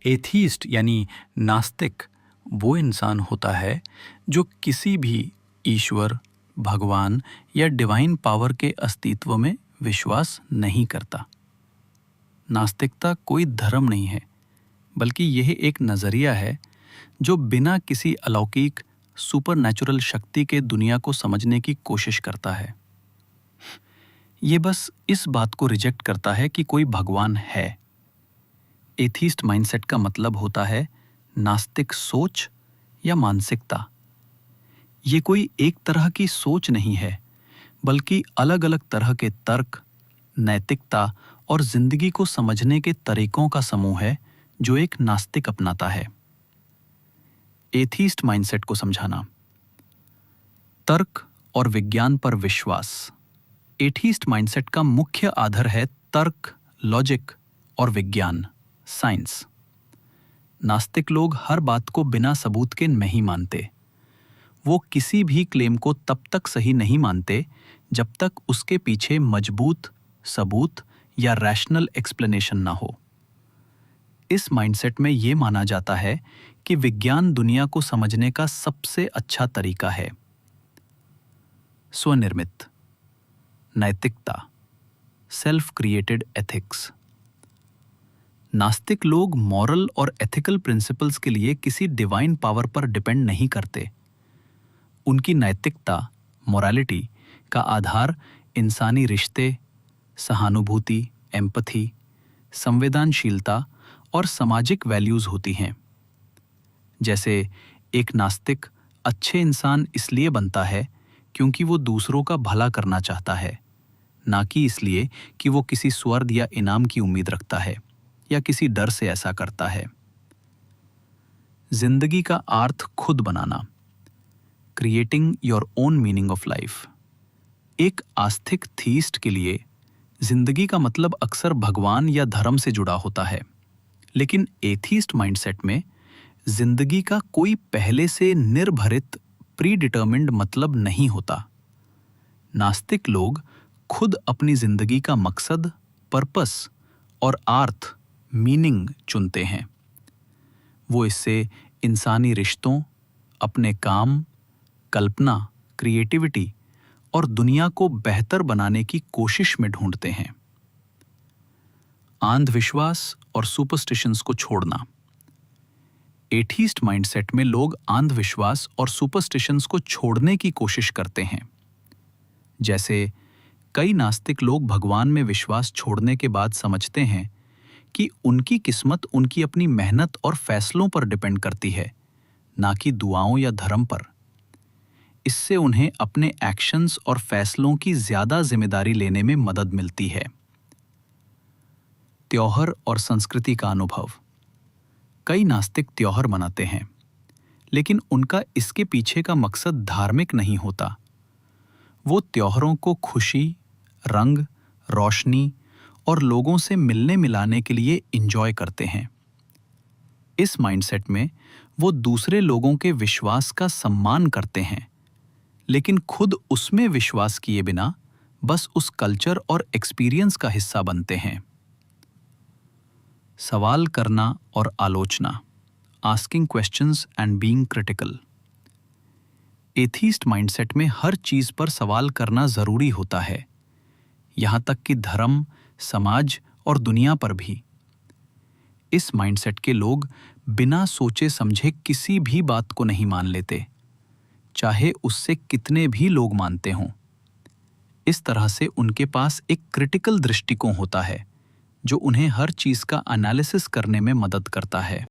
Atheist यानी नास्तिक वो इंसान होता है जो किसी भी ईश्वर, भगवान या डिवाइन पावर के अस्तित्व में विश्वास नहीं करता। नास्तिकता कोई धर्म नहीं है, बल्कि यह एक नज़रिया है जो बिना किसी अलौकिक सुपरनैचुरल शक्ति के दुनिया को समझने की कोशिश करता है। ये बस इस बात को रिजेक्ट करता है कि कोई भगवान है। एथीस्ट माइंडसेट का मतलब होता है नास्तिक सोच या मानसिकता। ये कोई एक तरह की सोच नहीं है, बल्कि अलग अलग तरह के तर्क, नैतिकता और जिंदगी को समझने के तरीकों का समूह है जो एक नास्तिक अपनाता है। एथीस्ट माइंडसेट को समझाना। तर्क और विज्ञान पर विश्वास। एथीस्ट माइंडसेट का मुख्य आधार है तर्क, लॉजिक और विज्ञान, साइंस। नास्तिक लोग हर बात को बिना सबूत के नहीं मानते। वो किसी भी क्लेम को तब तक सही नहीं मानते जब तक उसके पीछे मजबूत सबूत या रैशनल एक्सप्लेनेशन ना हो। इस माइंडसेट में ये माना जाता है कि विज्ञान दुनिया को समझने का सबसे अच्छा तरीका है। स्वनिर्मित नैतिकता, सेल्फ क्रिएटेड एथिक्स। नास्तिक लोग मॉरल और एथिकल प्रिंसिपल्स के लिए किसी डिवाइन पावर पर डिपेंड नहीं करते। उनकी नैतिकता, मोरालिटी का आधार इंसानी रिश्ते, सहानुभूति, एम्पथी, संवेदनशीलता और सामाजिक वैल्यूज होती हैं। जैसे एक नास्तिक अच्छे इंसान इसलिए बनता है क्योंकि वो दूसरों का भला करना चाहता है, ना कि इसलिए कि वो किसी स्वर्ग या इनाम की उम्मीद रखता है या किसी डर से ऐसा करता है। जिंदगी का अर्थ खुद बनाना। Creating your own meaning of life. एक आस्तिक थीस्ट के लिए जिंदगी का मतलब अक्सर भगवान या धर्म से जुड़ा होता है, लेकिन एथीस्ट माइंडसेट में जिंदगी का कोई पहले से निर्भरित प्री डिटर्मिन्ड मतलब नहीं होता। नास्तिक लोग खुद अपनी जिंदगी का मकसद, पर्पस और अर्थ, मीनिंग चुनते हैं। वो इससे इंसानी रिश्तों, अपने काम, कल्पना, क्रिएटिविटी और दुनिया को बेहतर बनाने की कोशिश में ढूंढते हैं। अंधविश्वास और सुपरस्टिशंस को छोड़ना। एथीस्ट माइंडसेट में लोग अंधविश्वास और सुपरस्टिशंस को छोड़ने की कोशिश करते हैं। जैसे कई नास्तिक लोग भगवान में विश्वास छोड़ने के बाद समझते हैं कि उनकी किस्मत उनकी अपनी मेहनत और फैसलों पर डिपेंड करती है, ना कि दुआओं या धर्म पर। इससे उन्हें अपने एक्शंस और फैसलों की ज्यादा जिम्मेदारी लेने में मदद मिलती है। त्योहार और संस्कृति का अनुभव। कई नास्तिक त्योहार मनाते हैं, लेकिन उनका इसके पीछे का मकसद धार्मिक नहीं होता। वो त्योहारों को खुशी, रंग, रोशनी और लोगों से मिलने मिलाने के लिए एंजॉय करते हैं। इस माइंडसेट में वो दूसरे लोगों के विश्वास का सम्मान करते हैं, लेकिन खुद उसमें विश्वास किए बिना बस उस कल्चर और एक्सपीरियंस का हिस्सा बनते हैं। सवाल करना और आलोचना। Asking questions and being critical. Atheist mindset में हर चीज पर सवाल करना जरूरी होता है, यहां तक कि धर्म, समाज और दुनिया पर भी। इस माइंडसेट के लोग बिना सोचे समझे किसी भी बात को नहीं मान लेते, चाहे उससे कितने भी लोग मानते हों। इस तरह से उनके पास एक क्रिटिकल दृष्टिकोण होता है जो उन्हें हर चीज का एनालिसिस करने में मदद करता है।